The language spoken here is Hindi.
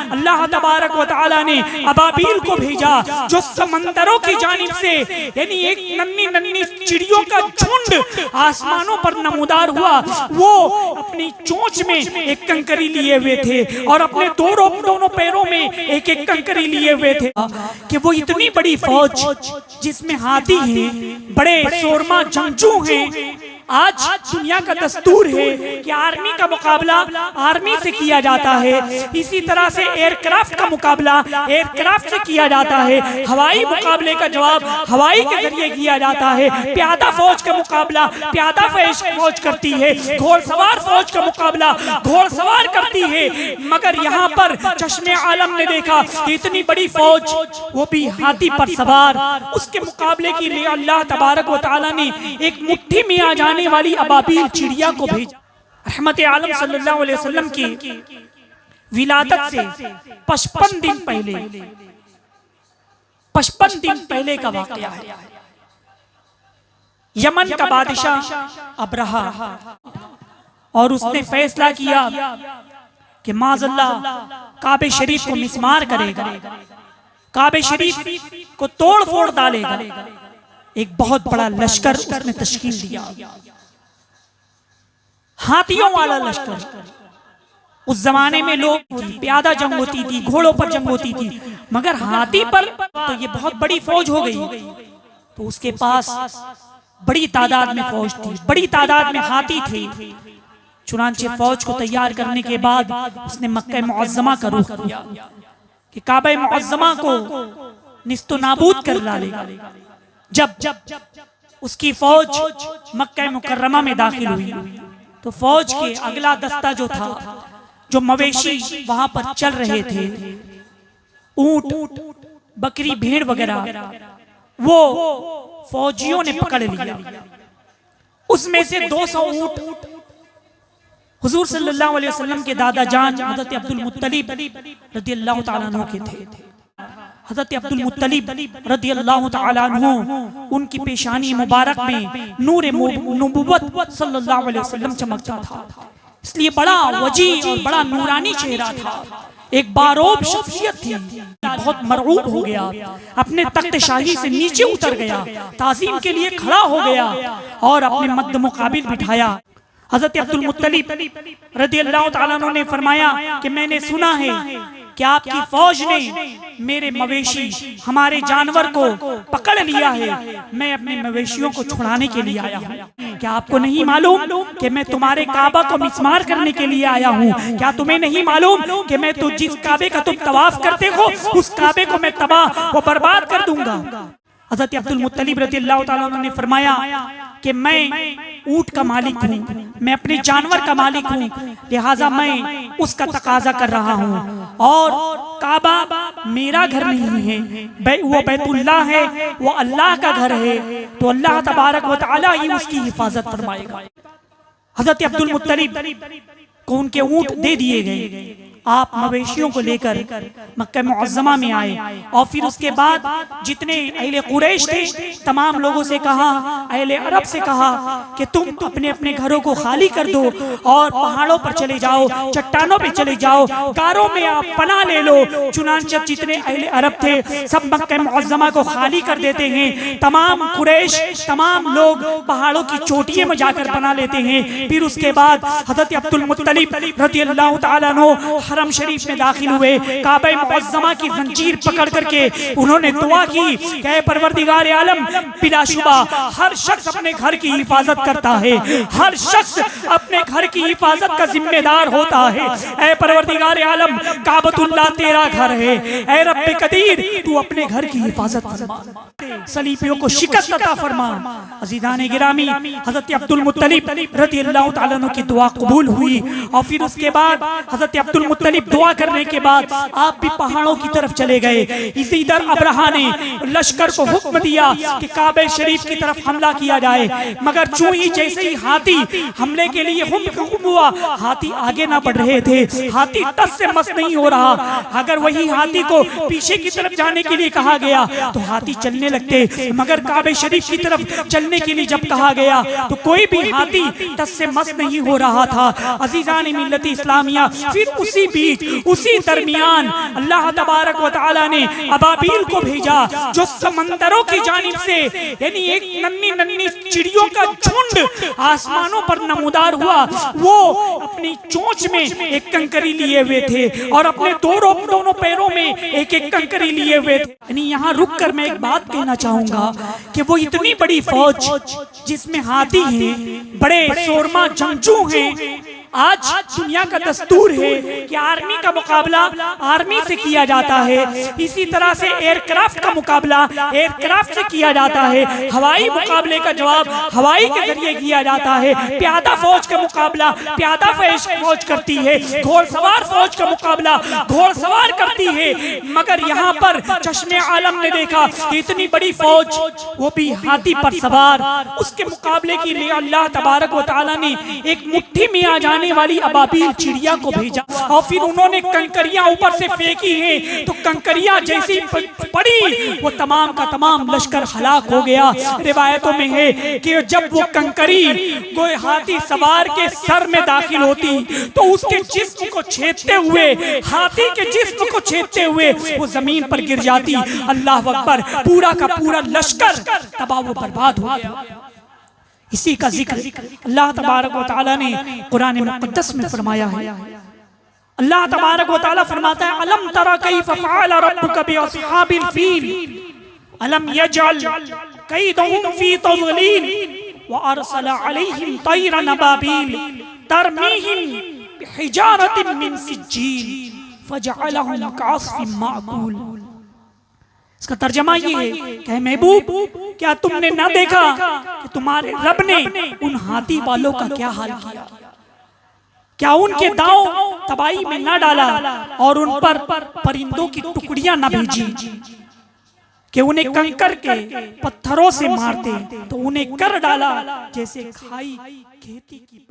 अल्लाह तबारक व तआला ने अबाबील को भेजा जो समंदरों की जानिब से यानी एक नन्ही नन्ही चिड़ियों का झुंड आसमानों पर नमूदार हुआ। वो अपनी चोंच में एक कंकरी लिए हुए थे और अपने दोनों पैरों में एक एक कंकरी लिए हुए थे कि वो इतनी बड़ी फौज जिसमें हाथी हैं, बड़े शोरमा जंगजू हैं। आज दुनिया का दस्तूर है कि आर्मी का मुकाबला आर्मी से किया जाता है, इसी तरह से एयरक्राफ्ट का मुकाबला एयरक्राफ्ट से किया जाता है, हवाई मुकाबले का जवाब हवाई के जरिए किया जाता है, प्यादा फौज का मुकाबला प्यादा फौज करती है, घोड़सवार फौज का मुकाबला घोड़सवार करती है। मगर यहाँ पर चश्मे आलम ने देखा कि इतनी बड़ी फौज वो भी हाथी पर सवार, उसके मुकाबले के लिए अल्लाह तबारक व तआला ने एक मुट्ठी में आ जाने वाली अबाबील चिड़िया को भेजा। रहमत आलम सल्लल्लाहु अलैहि वसल्लम की विलादत से 55 दिन पहले का वाकया है। यमन का बादशाह अब्रहा और उसने फैसला किया कि माज़अल्लाह काबे शरीफ को मिस्मार करेगा, काबे शरीफ को तोड़ फोड़ डालेगा। एक बहुत बड़ा लश्कर उसने तश्कील दिया, हाथियों वाला लश्कर। उस जमाने में लोग प्यादा जंग होती थी, घोड़ों पर जंग होती थी, मगर हाथी पर तो ये बहुत बड़ी फौज हो गई। तो उसके पास बड़ी तादाद में फौज थी, बड़ी तादाद में हाथी थे। चुनांचे फौज को तैयार करने के बाद उसने मक्का मुअज़्ज़मा का रुख किया कि काबा मुअज़्ज़मा को निस्तो नाबूद कर डालेगा। जब उसकी फौज मक्का मुकर्रमा में दाखिल हुई तो फौज के अगला दस्ता जो था, जो मवेशी वहां पर चल रहे थे, ऊंट बकरी भेड़ वगैरह, वो फौजियों ने पकड़ लिया। उसमें से 200 ऊंट हुजूर सल्लल्लाहु अलैहि वसल्लम के दादा जान हज़रत अब्दुल मुत्तलिब रज़ियल्लाहु तआला अन्हु के थे। हज़रत अब्दुल मुत्तलिब रज़ियल्लाहु तआला अन्हु उनकी पेशानी मुबारक में नूर नबुव्वत सल्लल्लाहु अलैहि वसल्लम चमकता था, इसलिए बड़ा वजी और बड़ा नूरानी चेहरा था। एक बारोब शख्सियत थी, बहुत मरऊब हो गया, अपने तख्त शाही से नीचे उतर गया, ताज़ीम के लिए खड़ा हो गया और अपने मद्द मुकाबिल बिठाया। हज़रत अब्दुल मुत्तलिब रज़ियल्लाहु तआला अन्हु ने फरमाया कि मैंने सुना है कि आपकी फौज ने मेरे मवेशी हमारे जानवर को पकड़ लिया है, मैं अपने मवेशियों को छुड़ाने के लिए आया हूँ। क्या आपको नहीं मालूम कि मैं तुम्हारे काबा को मिस्मार करने के लिए आया हूँ? क्या तुम्हें नहीं मालूम कि मैं तो जिस काबे का तुम तवाफ करते हो उस काबे को मैं तबाह व बर्बाद कर दूंगा। हज़रत अब्दुल मुत्तलिब रज़ियल्लाहु तआला अन्हु ने फरमाया कि मैं ऊंट का मालिक हूँ, मैं अपने जानवर का मालिक हूँ, लिहाजा मैं उसका तकाजा कर रहा हूँ और काबा मेरा घर नहीं है, वो बैतुल्लाह है, वो अल्लाह का घर है, तो अल्लाह तबारक व तआला ही उसकी हिफाजत फरमाएगा। हज़रत अब्दुल मुत्तलिब को उनके ऊंट दे दिए गए। आप मवेशियों को लेकर मक्का मुअज़्ज़मा में आए और फिर उसके बाद जितने अहले कुरैश थे तमाम लोगों से कहा, अहले अरब से कहा कि तुम अपने अपने घरों को खाली कर दो और पहाड़ों पर चले जाओ, चट्टानों पे चले जाओ, गारों में आप पनाह ले लो। चुनांचे जितने अहले अरब थे सब मक्का मुअज़्ज़मा को खाली कर देते हैं। तमाम कुरैश तमाम लोग पहाड़ों की चोटियों में जाकर पनाह लेते हैं। फिर उसके बाद हज़रत अब्दुल मुत्तलिब रज़ियल्लाहु तआला अन्हु हरम शरीफ में दाखिल हुए, काबा मुअज़्ज़मा की जंजीर पकड़ करके उन्होंने दुआ की कि ऐ परवरदिगार आलम, बिलाशुबा हर शख्स अपने घर की हिफाजत करता है, हर शख्स अपने घर की हिफाजत का जिम्मेदार होता है। ऐ परवरदिगार आलम, काबतुल्लाह तेरा घर है, ऐ रब्बे कदीर तू अपने घर की हिफाजत फरमा, सलीबियों को शिकस्त अता फरमा। अज़ीज़ान गिरामी, हज़रत अब्दुल मुत्तलिब रज़ियल्लाहु तआला अन्हु की दुआ कबूल हुई और फिर उसके बाद हज़रत अब्दुल मुत्तलिब दुआ करने के बाद आप भी पहाड़ों की तरफ चले गए। इसी इधर अब्रहा ने लश्कर को हुक्म दिया कि काबे शरीफ की तरफ हमला किया जाए, मगर चूं ही जैसे ही हाथी हमले के लिए हुक्म हुआ, हाथी आगे ना बढ़ रहे थे, हाथी टस से मस नहीं हो रहा। अगर वही हाथी को पीछे की तरफ जाने के लिए कहा गया तो हाथी चलने लगते, मगर काबे शरीफ की तरफ चलने के लिए जब कहा गया तो कोई भी हाथी टस से मस नहीं हो रहा था। अज़ीज़ान मिल्लत इस्लामिया, फिर उसी उसी बीच उसी दरमियान अल्लाह तबारक व तआला ने अबाबील को भेजा, जो समंदरों की जानिब से, यानी एक नन्ही नन्ही चिड़ियों का झुंड आसमानों पर नमूदार हुआ। वो अपनी चोंच में एक कंकरी लिए हुए थे और अपने दोनों पैरों में एक एक कंकरी लिए हुए थे। यानी यहाँ रुक कर मैं एक बात कहना चाहूंगा कि वो इतनी बड़ी फौज जिसमें हाथी हैं, बड़े शोरमा जंगजू हैं। आज दुनिया का दस्तूर है कि आर्मी का मुकाबला आर्मी से किया जाता है, इसी तरह से एयरक्राफ्ट का मुकाबला एयरक्राफ्ट से किया जाता है, हवाई मुकाबले का जवाब हवाई के जरिए किया जाता है, प्यादा फौज का मुकाबला प्यादा फौज करती है, घोड़सवार फौज का मुकाबला घोड़सवार करती है। मगर यहाँ पर चश्मे आलम ने देखा कि इतनी बड़ी फौज, वो भी हाथी पर सवार, उसके मुकाबले के लिए अल्लाह तबारक व तआला ने एक मुट्ठी में आ जाने वाली अबाबील चिड़िया को भेजा और फिर उन्होंने कंकरियां ऊपर से फेंकी हैं, तो कंकरियां जैसी पड़ी वो तमाम का तमाम लश्कर हलाक हो गया। रिवायतों में है कि जब वो कंकरी कोई हाथी सवार के सर में दाखिल होती तो उसके जिस्म को छेदते हुए, हाथी के जिस्म को छेदते हुए वो जमीन पर गिर जाती। अल्लाह अकबर, पूरा का पूरा लश्कर तबाह व बर्बाद हो गया। इसी का जिक्र अल्लाह तबारक व तआला ने कुरान मुक़द्दस में फरमाया है। अल्लाह तबारक व तआला फरमाता है, अलम तरा कैफ़ फ़अल रब्बुका बिअस्हाबिल फ़ील अलम यजअल कैदहुम फ़ी तज़लील व अरसला अलैहिम तैरन अबाबील तरमीहिम बिहिजारतिन मिन सिज्जील फजअलहुम कअस्फिन माअकूल। इसका तर्जमा ये है कि महबूब, क्या तुमने न देखा कि तुम्हारे रब ने उन हाथी वालों का क्या हाल किया? क्या उनके दांव तबाही में न डाला और उन पर परिंदों की टुकड़ियां न भेजी कि उन्हें कंकर के पत्थरों से मारते, तो उन्हें कर डाला जैसे खाई खेती की